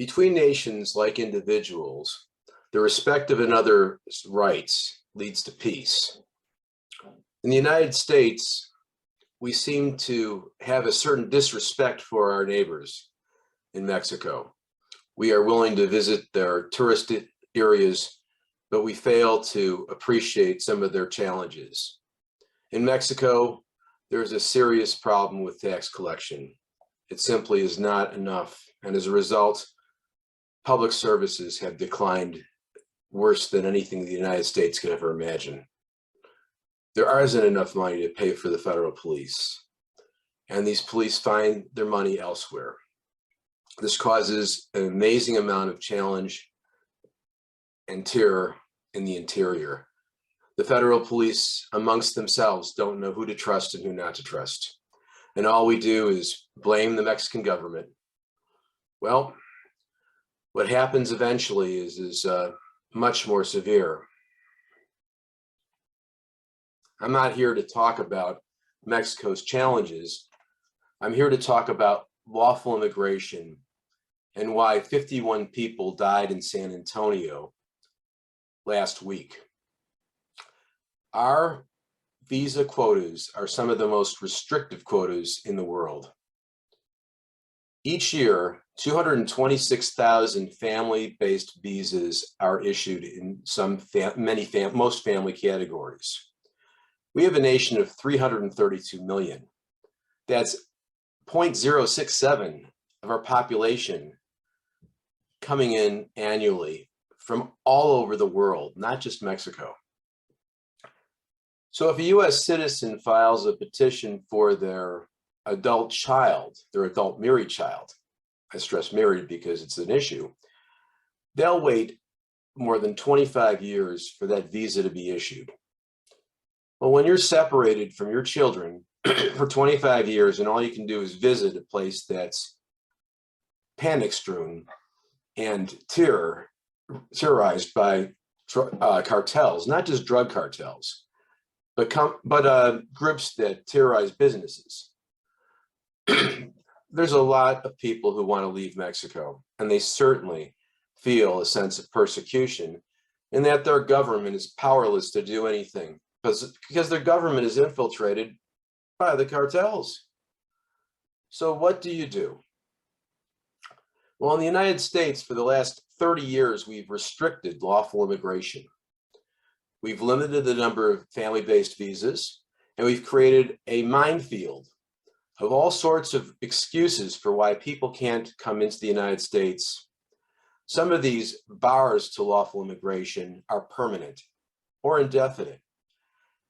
Between nations, like individuals, the respect of another's rights leads to peace. In the United States, we seem to have a certain disrespect for our neighbors in Mexico. We are willing to visit their tourist areas, but we fail to appreciate some of their challenges. In Mexico, there's a serious problem with tax collection. It simply is not enough, and as a result, public services have declined worse than anything the United States could ever imagine. There isn't enough money to pay for the federal police, and these police find their money elsewhere. This causes an amazing amount of challenge and terror in the interior. The federal police amongst themselves don't know who to trust and who not to trust. And all we do is blame the Mexican government. Well, what happens eventually is much more severe. I'm not here to talk about Mexico's challenges. I'm here to talk about lawful immigration and why 51 people died in San Antonio last week. Our visa quotas are some of the most restrictive quotas in the world. Each year, 226,000 family-based visas are issued in most family categories. We have a nation of 332 million. That's 0.067 of our population coming in annually from all over the world, not just Mexico. So if a US citizen files a petition for their adult child, their adult married child, I stress married because it's an issue, they'll wait more than 25 years for that visa to be issued. Well, when you're separated from your children for 25 years and all you can do is visit a place that's panic-strewn and terrorized by cartels, not just drug cartels, but groups that terrorize businesses. There's a lot of people who want to leave Mexico, and they certainly feel a sense of persecution in that their government is powerless to do anything because their government is infiltrated by the cartels. So what do you do? Well, in the United States, for the last 30 years, we've restricted lawful immigration. We've limited the number of family-based visas, and we've created a minefield of all sorts of excuses for why people can't come into the United States. Some of these bars to lawful immigration are permanent or indefinite,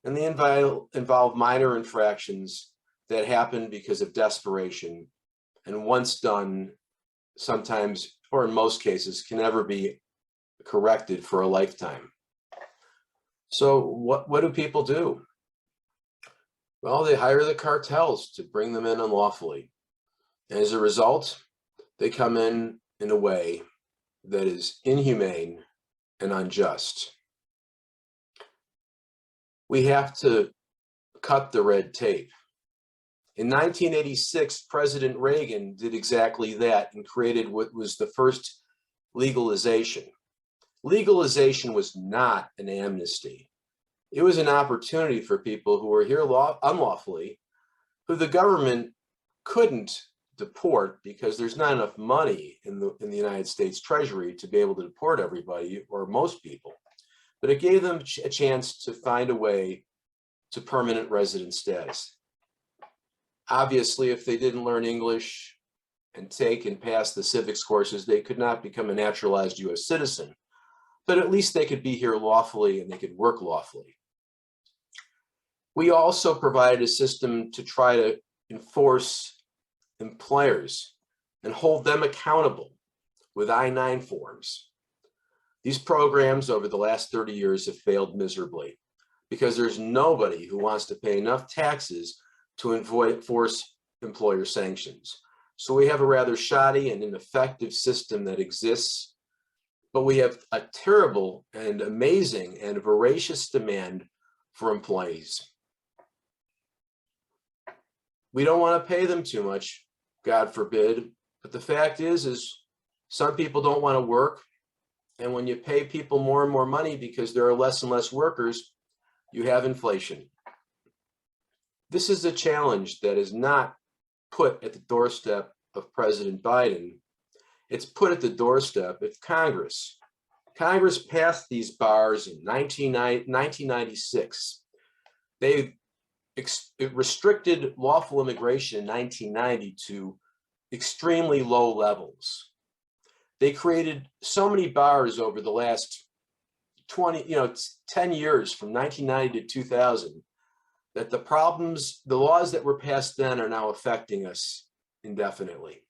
and they involve minor infractions that happen because of desperation, and once done, sometimes, or in most cases, can never be corrected for a lifetime. So what do people do? Well, they hire the cartels to bring them in unlawfully. And as a result, they come in a way that is inhumane and unjust. We have to cut the red tape. In 1986, President Reagan did exactly that and created what was the first legalization. Legalization was not an amnesty. It was an opportunity for people who were here unlawfully, who the government couldn't deport because there's not enough money in the United States Treasury to be able to deport everybody or most people. But it gave them a chance to find a way to permanent resident status. Obviously, if they didn't learn English and take and pass the civics courses, they could not become a naturalized US citizen, but at least they could be here lawfully and they could work lawfully. We also provided a system to try to enforce employers and hold them accountable with I-9 forms. These programs over the last 30 years have failed miserably because there's nobody who wants to pay enough taxes to enforce employer sanctions. So we have a rather shoddy and ineffective system that exists, but we have a terrible and amazing and voracious demand for employees. We don't want to pay them too much, God forbid, but the fact is Some people don't want to work. And when you pay people more and more money because there are less and less workers, you have inflation. This is a challenge that is not put at the doorstep of President Biden. It's put at the doorstep of Congress. Congress passed these bars in 1996. They restricted lawful immigration in 1990 to extremely low levels. They created so many bars over the last 10 years from 1990 to 2000 that the laws that were passed then are now affecting us indefinitely.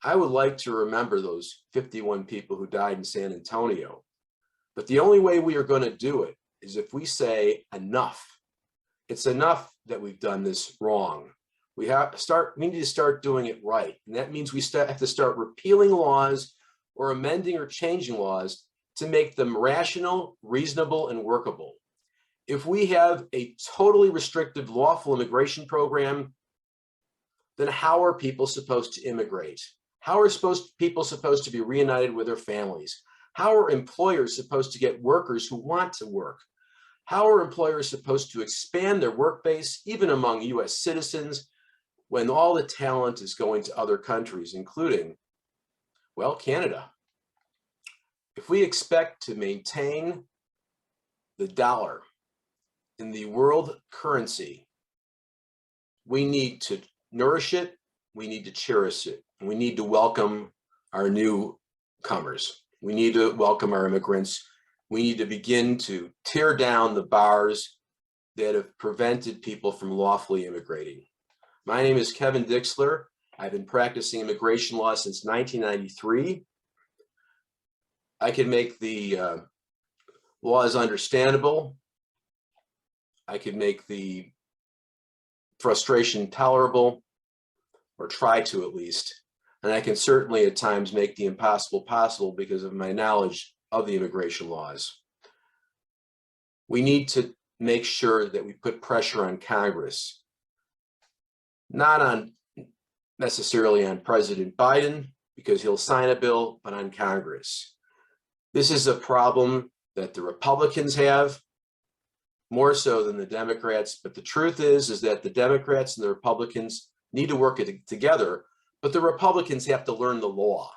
I would like to remember those 51 people who died in San Antonio, but the only way we are going to do it is if we say enough. It's enough that we've done this wrong. We need to start doing it right. And that means we have to start repealing laws or amending or changing laws to make them rational, reasonable, and workable. If we have a totally restrictive lawful immigration program, then how are people supposed to immigrate? How are people supposed to be reunited with their families? How are employers supposed to get workers who want to work? How are employers supposed to expand their work base, even among US citizens, when all the talent is going to other countries, including, well, Canada? If we expect to maintain the dollar in the world currency, we need to nourish it, we need to cherish it, and we need to welcome our newcomers. We need to welcome our immigrants. We need to begin to tear down the bars that have prevented people from lawfully immigrating. My name is Kevin Dixler. I've been practicing immigration law since 1993. I can make the laws understandable. I could make the frustration tolerable, or try to at least. And I can certainly at times make the impossible possible because of my knowledge of the immigration laws. We need to make sure that we put pressure on Congress, not necessarily on President Biden, because he'll sign a bill, but on Congress. This is a problem that the Republicans have, more so than the Democrats. But the truth is that the Democrats and the Republicans need to work together, but the Republicans have to learn the law.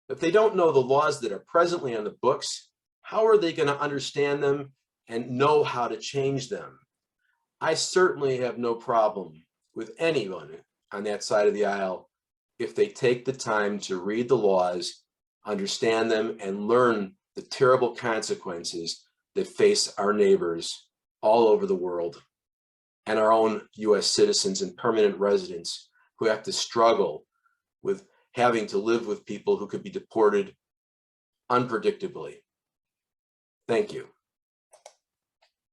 If they don't know the laws that are presently on the books, how are they going to understand them and know how to change them? I certainly have no problem with anyone on that side of the aisle if they take the time to read the laws, understand them, and learn the terrible consequences that face our neighbors all over the world and our own US citizens and permanent residents who have to struggle with having to live with people who could be deported unpredictably. Thank you.